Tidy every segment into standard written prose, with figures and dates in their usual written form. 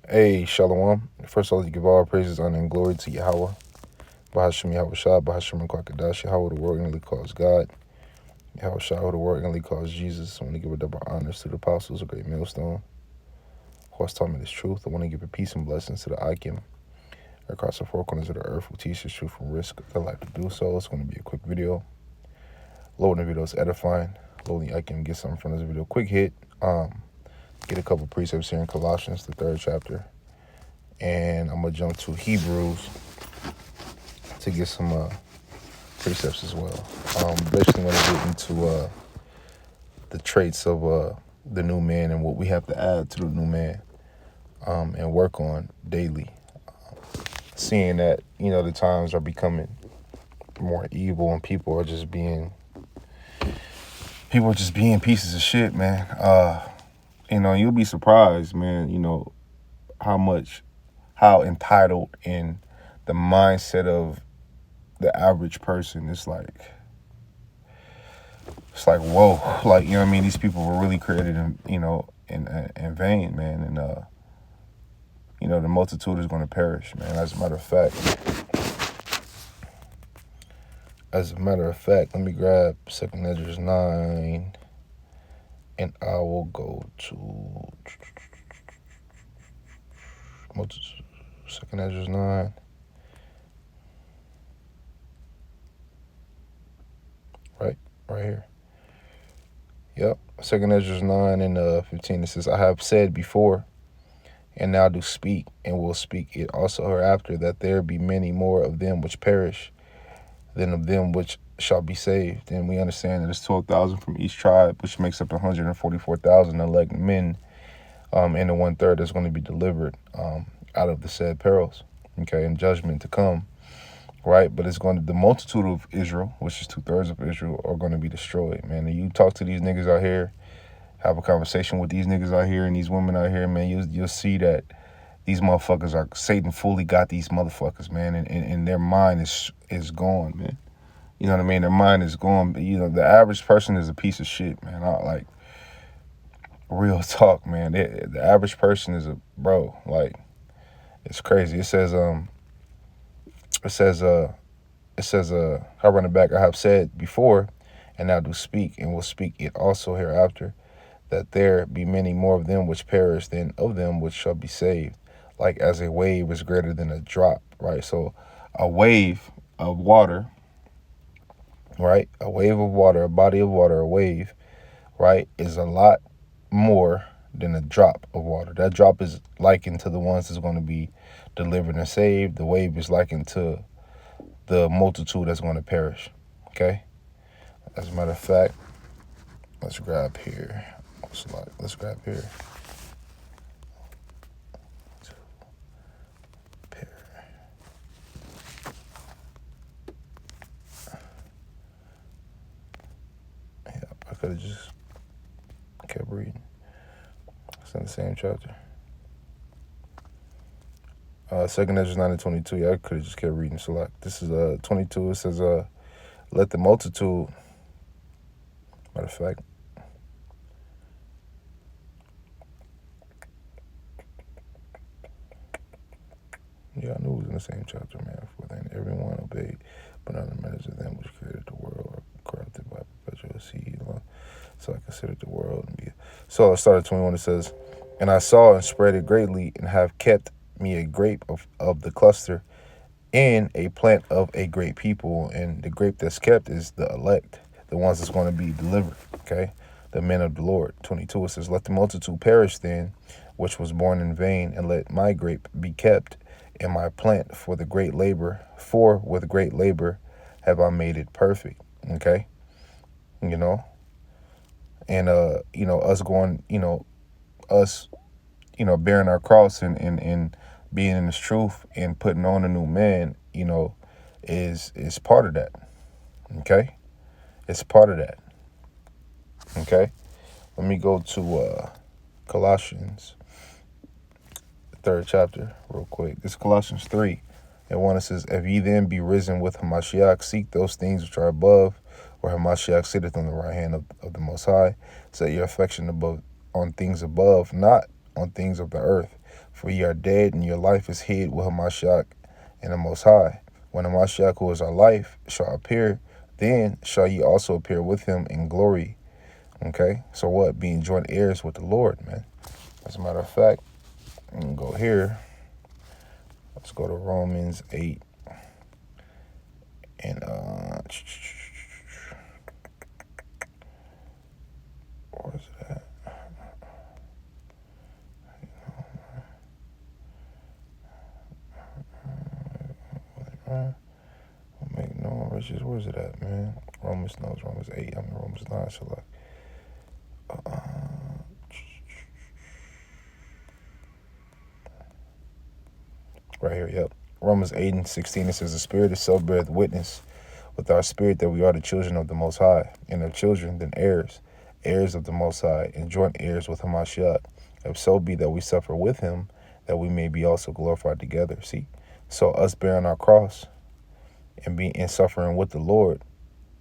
Hey, Shalom. First of all, you give all praises, honor, and glory to Yahweh. Bahashim Yahweh Shah, Bahashim and Kwakadash, Yahweh the world inly calls God. Yahweh Shah, who the world inly calls Jesus. I want to give a double honors to the apostles, a great millstone, who has taught me this truth. I want to give a peace and blessings to the Akim across the four corners of the earth who teach this truth and risk their life to do so. It's going to be a quick video. Loading the video is edifying. Loading the Akim get something from this video. Quick hit. Get a couple precepts here in Colossians, the 3rd chapter. And I'm going to jump to Hebrews to get some precepts as well. Basically want to get into the traits of the new man and what we have to add to the new man and work on daily. Seeing that, the times are becoming more evil and people are just being pieces of shit, man. You'll be surprised, man, how entitled in the mindset of the average person is like, it's like, whoa, like, these people were really created in vain, man. And, the multitude is going to perish, man. As a matter of fact, let me grab 2nd Ezra 9 and I will go to 2nd Ezra 9. Right here. Yep. 2nd Ezra 9 and 15. It says, I have said before, and now do speak, and will speak it also hereafter, that there be many more of them which perish than of them which shall be saved. And we understand that it's 12,000 from each tribe, which makes up 144,000 elect men, and the 1/3 is going to be delivered out of the said perils, okay, and judgment to come. Right, but the multitude of Israel, which is 2/3 of Israel, are going to be destroyed, man. And you talk to these niggas out here, have a conversation with these niggas out here and these women out here, man, you'll see that these motherfuckers are, Satan fully got these motherfuckers, man, and their mind is gone, man. You know what I mean? Their mind is gone. The average person is a piece of shit, man. Like, real talk, man. The average person is it's crazy. It says, I run it back. I have said before, and now do speak, and will speak it also hereafter, that there be many more of them which perish than of them which shall be saved. Like as a wave is greater than a drop, right? So a wave of water, right? A wave of water, a body of water, a wave, right, is a lot more than a drop of water. That drop is likened to the ones that's going to be delivered and saved. The wave is likened to the multitude that's going to perish, okay? As a matter of fact, let's grab here. Let's grab here. Yeah, I could have just kept reading. It's in the same chapter. 2nd Ezra 9 and 22. Yeah, I could have just kept reading. So like, this is 22. It says, let the multitude. Matter of fact, yeah, I knew it was in the same chapter, man. For then everyone obeyed, but none of the manners of them which created the world are corrupted by perpetual seed. So I considered the world and be. So I started 21. It says, and I saw and spread it greatly, and have kept me a grape of the cluster, and a plant of a great people. And the grape that's kept is the elect, the ones that's going to be delivered, okay? The men of the Lord. 22, it says, let the multitude perish then, which was born in vain, and let my grape be kept, and my plant for the great labor, for with great labor have I made it perfect, okay? And, us going, us, bearing our cross and being in this truth and putting on a new man, is part of that, okay? It's part of that, okay? Let me go to Colossians, 3rd chapter, real quick. This is Colossians 3. And 1, it says, if ye then be risen with Hamashiach, seek those things which are above, where Hamashiach sitteth on the right hand of the Most High. Set your affection on things above, not on things of the earth. For ye are dead, and your life is hid with Hamashiach in the Most High. When Hamashiach, who is our life, shall appear, then shall ye also appear with him in glory. Okay? So what? Being joint heirs with the Lord, man. As a matter of fact, I'm going to go here. Let's go to Romans 8. And, where is it at? Make no riches. Where's it at, man? Romans 8. I'm in Romans 9. So like, right here, yep. Romans 8 and 16, it says, the Spirit itself beareth witness with our spirit that we are the children of the Most High, and if children, then heirs, heirs of the Most High, and joint heirs with Hamashiach, if so be that we suffer with him, that we may be also glorified together. See? So us bearing our cross and suffering with the Lord,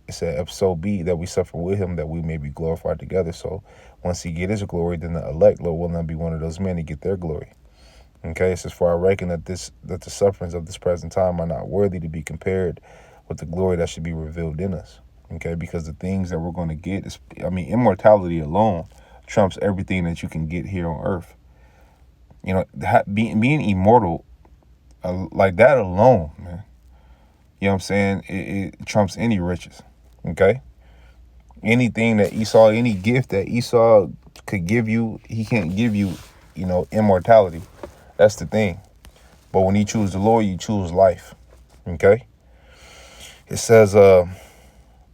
it said, if so be that we suffer with him, that we may be glorified together. So once he get his glory, then the elect, Lord, will not be one of those men to get their glory. Okay, it says, for I reckon that the sufferings of this present time are not worthy to be compared with the glory that should be revealed in us. Okay, because the things that we're going to get is, immortality alone trumps everything that you can get here on earth. You know, being immortal, like that alone, man. You know what I'm saying? It trumps any riches. Okay? Anything that Esau, any gift that Esau could give you, he can't give you, immortality. That's the thing. But when you choose the Lord, you choose life. Okay? It says, and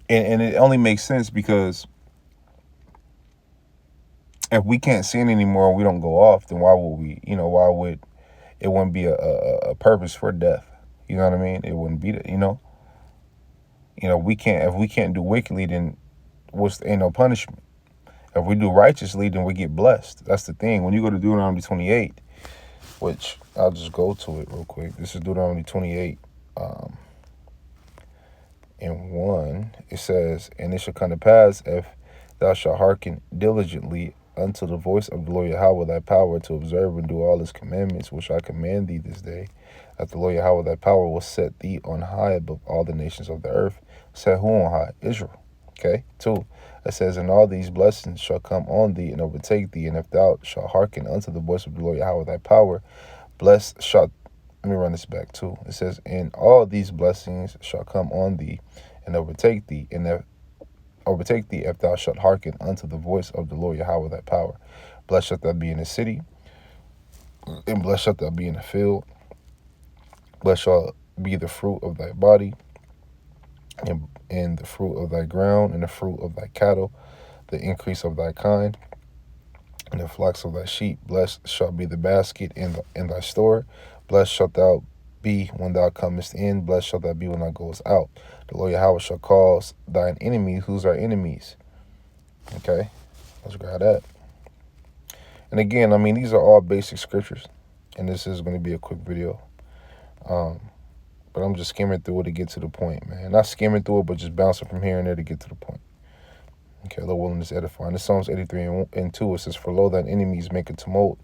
it only makes sense because if we can't sin anymore and we don't go off, then why would it wouldn't be a purpose for death? You know what I mean? It wouldn't be that, if we can't do wickedly, then ain't no punishment. If we do righteously, then we get blessed. That's the thing. When you go to Deuteronomy 28, which I'll just go to it real quick. This is Deuteronomy 28, and 1. It says, and it shall come to pass, if thou shalt hearken diligently unto the voice of the Lord Yahweh thy power, to observe and do all his commandments, which I command thee this day, that the Lord Yahweh thy power will set thee on high above all the nations of the earth. Set who on high? Israel. Okay? 2. It says, and all these blessings shall come on thee and overtake thee, and if thou shalt hearken unto the voice of the Lord Yahweh thy power, blessed shalt. Let me run this back too. It says, and all these blessings shall come on thee and overtake thee, if thou shalt hearken unto the voice of the Lord Yahweh thy power. Blessed shalt thou be in the city, and blessed shalt thou be in the field. Blessed shall be the fruit of thy body, and the fruit of thy ground, and the fruit of thy cattle, the increase of thy kind, and the flocks of thy sheep. Blessed shall be the basket in thy store. Blessed shalt thou be when thou comest in. Blessed shalt thou be when thou goest out. The Lord Yahweh shall cause thine enemies. Who's our enemies? Okay, let's grab that. And again, these are all basic scriptures, and this is going to be a quick video. But I'm just skimming through it to get to the point, man. Not skimming through it, but just bouncing from here and there to get to the point. Okay, Lord willing is edifying. This Psalms 83 and 2, it says, for lo, thine enemies make a tumult,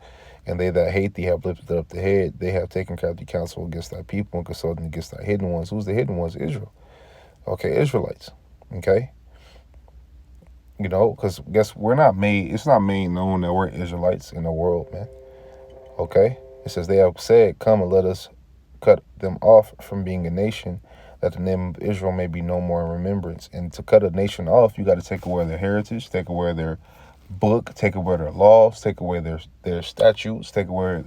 and they that hate thee have lifted up the head. They have taken crafty counsel against thy people and consulted against thy hidden ones. Who's the hidden ones? Israel. Okay, Israelites. Okay? Because guess it's not made known that we're Israelites in the world, man. Okay? It says, they have said, come and let us cut them off from being a nation, that the name of Israel may be no more in remembrance. And to cut a nation off, you got to take away their heritage, take away their book, take away their laws, take away their statutes, take away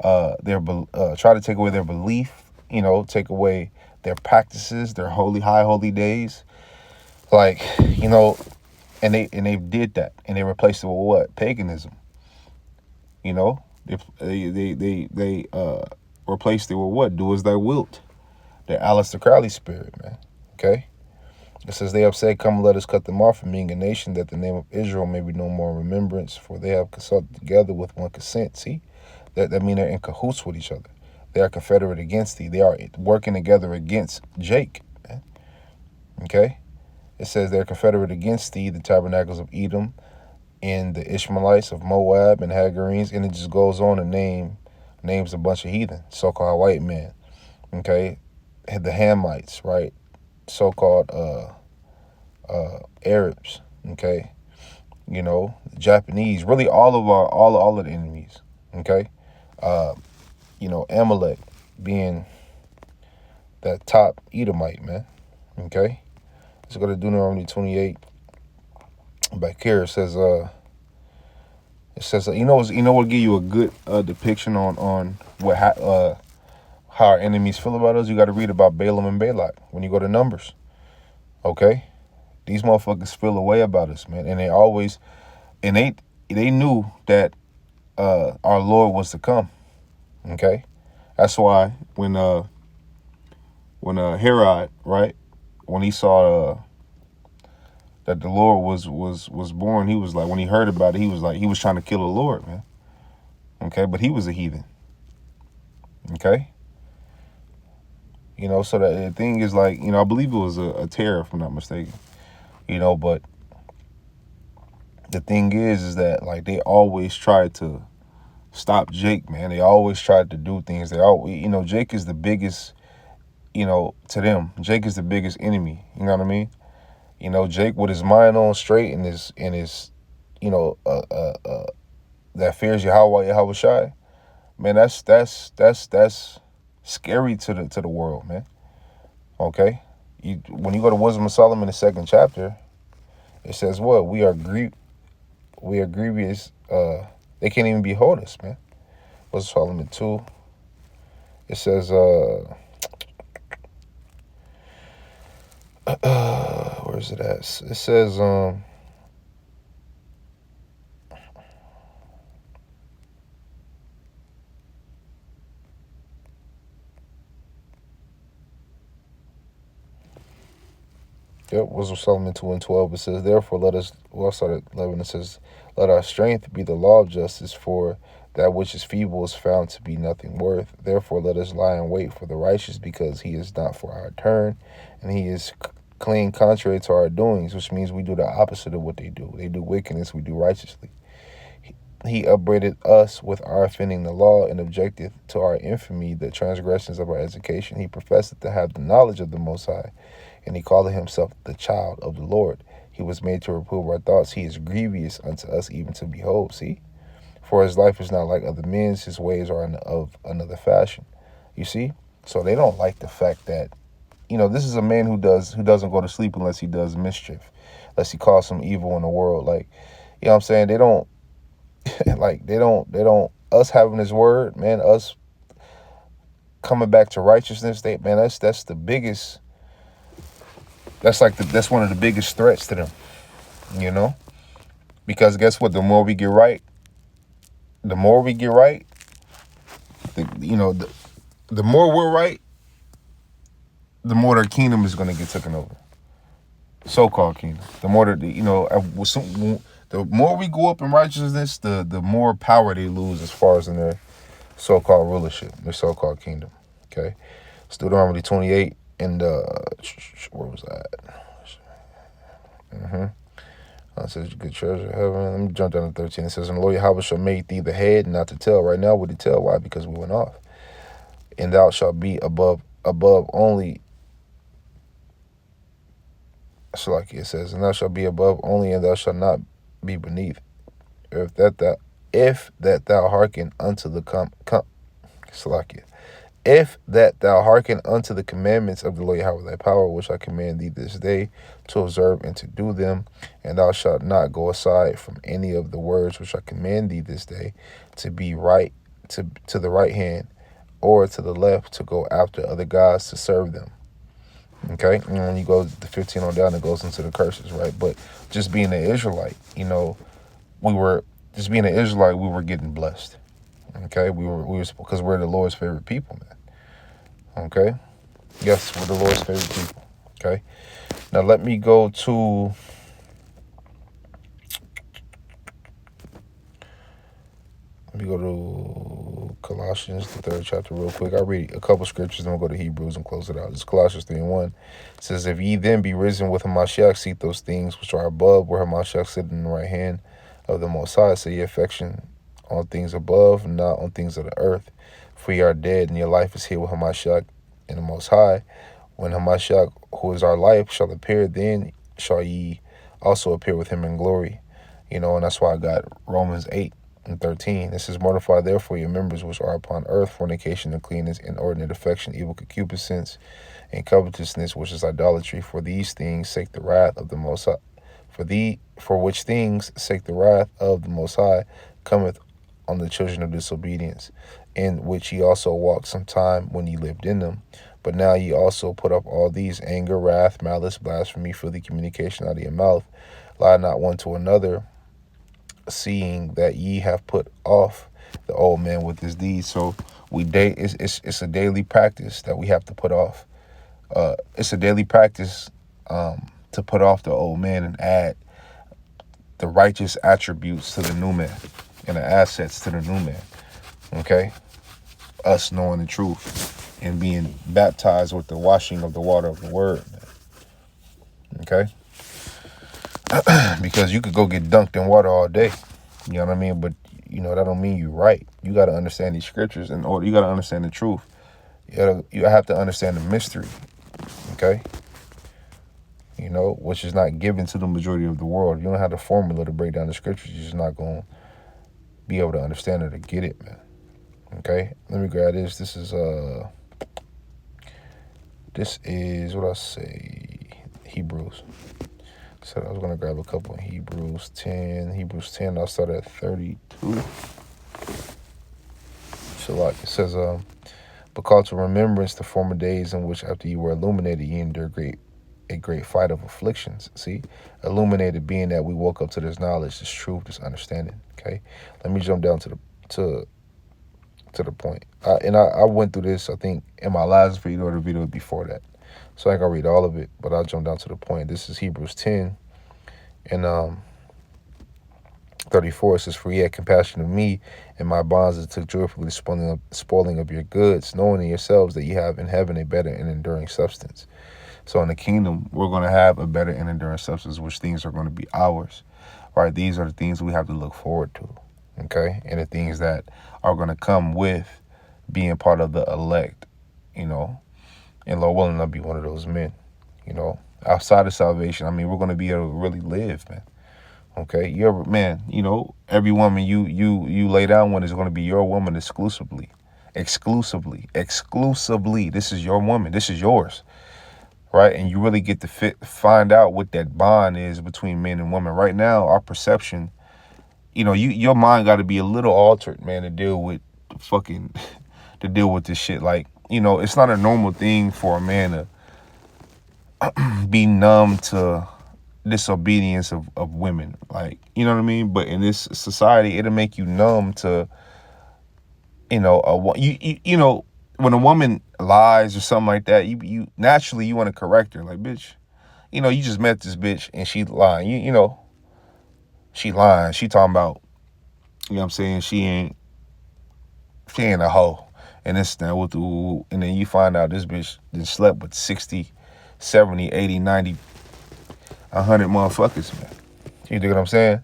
try to take away their belief, take away their practices, their high holy days, and they did that, and they replaced it with what? Paganism. They replaced it with what? Do as thou wilt. The Aleister Crowley spirit, man. Okay? It says, they have said, come, let us cut them off from being a nation, that the name of Israel may be no more in remembrance, for they have consulted together with one consent. See? That means they're in cahoots with each other. They are confederate against thee. They are working together against Jake, man. Okay? It says they're confederate against thee, the tabernacles of Edom, and the Ishmaelites of Moab and Hagarenes, and it just goes on to name names a bunch of heathen, so-called white men. Okay, the Hamites, right? So-called Arabs. Okay, Japanese. Really, all of the enemies. Okay, uh, Amalek being that top Edomite, man. Okay, let's go to Deuteronomy 28. Back here it says what give you a good depiction on how our enemies feel about us. You got to read about Balaam and Balak when you go to Numbers. Okay, these motherfuckers feel a way about us, man, and they knew that our Lord was to come. Okay, that's why when Herod, right, when he saw that the Lord was born, he was like, when he heard about it, he was like, he was trying to kill the Lord, man. Okay, but he was a heathen. Okay, so the thing is, like, I believe it was a terror, if I'm not mistaken. But the thing is that, like, they always tried to stop Jake, man. They always tried to do things. They always, Jake is the biggest, to them, Jake is the biggest enemy. You know what I mean? Jake with his mind on straight and his that fears Yahweh Shai, man. That's scary to the world, man. Okay, when you go to Wisdom of Solomon, the 2nd chapter, it says what? We are grievous. They can't even behold us, man. Wisdom of Solomon 2. It says where is it at? It says Yep, Wisdom of Solomon 2:12. It says, therefore I'll start at 11. It says, let our strength be the law of justice, for that which is feeble is found to be nothing worth. Therefore let us lie in wait for the righteous, because he is not for our turn, and he is clean contrary to our doings, which means we do the opposite of what they do. They do wickedness, we do righteously. He upbraided us with our offending the law, and objected to our infamy, the transgressions of our education. He professed to have the knowledge of the Most High, and he called himself the child of the Lord. He was made to reprove our thoughts. He is grievous unto us, even to behold. See? For his life is not like other men's. His ways are of another fashion. You see? So they don't like the fact that, this is a man who doesn't go to sleep unless he does mischief, unless he causes some evil in the world. Like, you know what I'm saying? They don't, us having his word, man, us coming back to righteousness, man, that's the biggest, that's one of the biggest threats to them, because guess what? The more we get right, the more we're right, the more their kingdom is going to get taken over. So-called kingdom. The more the more we go up in righteousness, the more power they lose as far as in their so-called rulership, their so-called kingdom. Okay, it's Deuteronomy 28 and where was that? It says good treasure of heaven. Let me jump down to 13. It says, and the Lord Yahweh shall make thee the head, and not the tail. Right now, with the tail, why? Because we went off. And thou shalt be above only. So like it says, and thou shalt be above only, and thou shalt not be beneath. If that thou hearken unto the if that thou hearken unto the commandments of the Lord Yahweh thy power, which I command thee this day, to observe and to do them, and thou shalt not go aside from any of the words which I command thee this day, to be right to the right hand or to the left, to go after other gods to serve them. Okay, and when you go to 15 on down, it goes into the curses, right? But just being an Israelite, we were getting blessed. Okay, we were because we're the Lord's favorite people, man. Okay, yes, we're the Lord's favorite people. Okay, now let me go to Colossians, the 3rd chapter, real quick. I'll read a couple scriptures, then we'll go to Hebrews and close it out. It's Colossians 3:1. It says, if ye then be risen with Hamashiach, seek those things which are above, where Hamashiach sitteth in the right hand of the Most High. Set your affection on things above, not on things of the earth. For ye are dead, and your life is hid with Hamashiach in the Most High. When Hamashiach, who is our life, shall appear, then shall ye also appear with him in glory. And that's why I got Romans 8:13. This is mortify therefore your members which are upon earth, fornication, uncleanness, inordinate affection, evil concupiscence, and covetousness, which is idolatry. For these things sake the wrath of the Most High. For which things sake the wrath of the Most High cometh on the children of disobedience, in which ye also walked some time when ye lived in them. But now ye also put up all these: anger, wrath, malice, blasphemy, filthy communication out of your mouth. Lie not one to another, seeing that ye have put off the old man with his deeds. So it's a daily practice that we have to put off. It's a daily practice to put off the old man and add the righteous attributes to the new man and the assets to the new man. Okay? Us knowing the truth and being baptized with the washing of the water of the word. Okay? Because you could go get dunked in water all day. You know what I mean? But, that don't mean you're right. You got to understand these scriptures in order. You got to understand the truth. You have to understand the mystery. Okay? Which is not given to the majority of the world. You don't have the formula to break down the scriptures. You're just not going to be able to understand it or get it, man. Okay? Let me grab this. This is what I say, Hebrews. So I was going to grab a couple in Hebrews 10. I'll start at 32. So like it says, but call to remembrance the former days in which after you were illuminated, ye endured a great fight of afflictions. See, illuminated being that we woke up to this knowledge, this truth, this understanding. Okay, let me jump down to the point. I went through this, I think, in my last video or the video before that, so I ain't gonna read all of it, but I'll jump down to the point. This is Hebrews 10 and 34. It says, for ye had compassion of me and my bonds that took joyfully spoiling of your goods, knowing in yourselves that ye have in heaven a better and enduring substance. So in the kingdom, we're going to have a better and enduring substance, which things are going to be ours, right? These are the things we have to look forward to, okay? And the things that are going to come with being part of the elect, and Lord willing, I'll be one of those men, outside of salvation. I mean, we're going to be able to really live, man. Okay, every woman you lay down with is going to be your woman exclusively. This is your woman. This is yours. Right? And you really get to find out what that bond is between men and women. Right now, our perception, your mind got to be a little altered, man, to deal with this shit. Like, it's not a normal thing for a man to be numb to disobedience of women. Like, you know what I mean? But in this society, it'll make you numb to, when a woman lies or something like that, you naturally you want to correct her. Like, bitch, you just met this bitch and she lying. She lying. She talking about, what I'm saying, she ain't a hoe. And this and then you find out this bitch slept with 60, 70, 80, 90, 100 motherfuckers, man. You dig what I'm saying?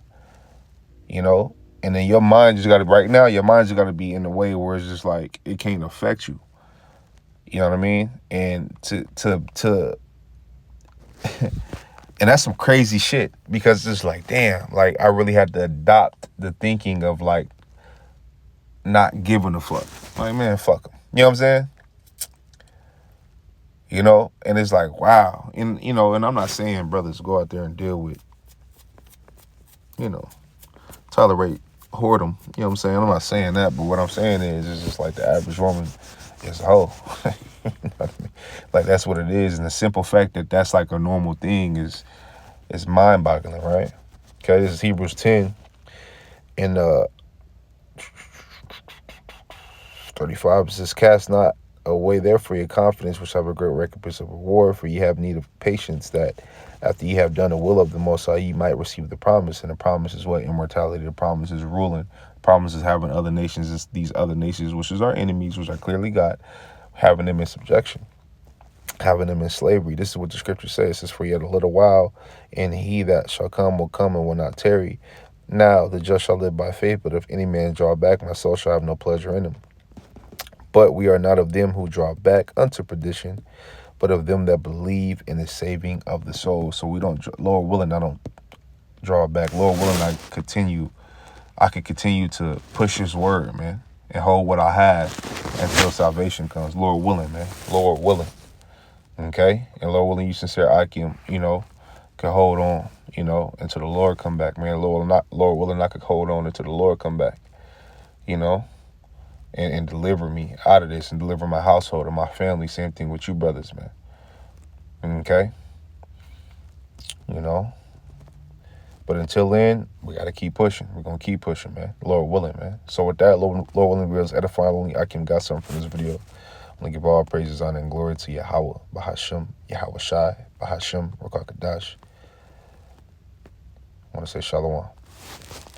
And then your mind just got to be in a way where it's just like, it can't affect you. You know what I mean? And and that's some crazy shit, because it's like, damn, like I really had to adopt the thinking of like not giving a fuck. Like, man, fuck them. You know what I'm saying? And it's like, wow. And, and I'm not saying brothers go out there and deal with, tolerate whoredom. You know what I'm saying? I'm not saying that, but what I'm saying is it's just like the average woman is a hoe. You know what I mean? Like, that's what it is. And the simple fact that that's like a normal thing is mind-boggling, right? Okay, this is Hebrews 10 and 35. It says, cast not away therefore your confidence, which have a great recompense of reward, for ye have need of patience, that after ye have done the will of the Most High, ye might receive the promise. And the promise is what? Immortality. The promise is ruling. The promise is having other nations, these other nations, which is our enemies, which I clearly got, having them in subjection, having them in slavery. This is what the scripture says. It says, for yet a little while, and he that shall come will come and will not tarry. Now the just shall live by faith, but if any man draw back, my soul shall have no pleasure in him. But we are not of them who draw back unto perdition, but of them that believe in the saving of the soul. So we don't, Lord willing, I don't draw back. Lord willing, I could continue to push his word, man, and hold what I have until salvation comes. Lord willing, man. Lord willing. Okay? And Lord willing, you sincere, I can, can hold on, until the Lord come back, man. Lord willing, I could hold on until the Lord come back, and deliver me out of this and deliver my household and my family. Same thing with you brothers, man. Okay? But until then, we got to keep pushing. We're going to keep pushing, man. Lord willing, man. So with that, Lord willing, we was edifying. Only I can got something from this video. I'm going to give all praises, honor, and glory to Yahweh, Bahasham, Yahweh Shai, Bahasham, Rakakadash. I want to say Shalom.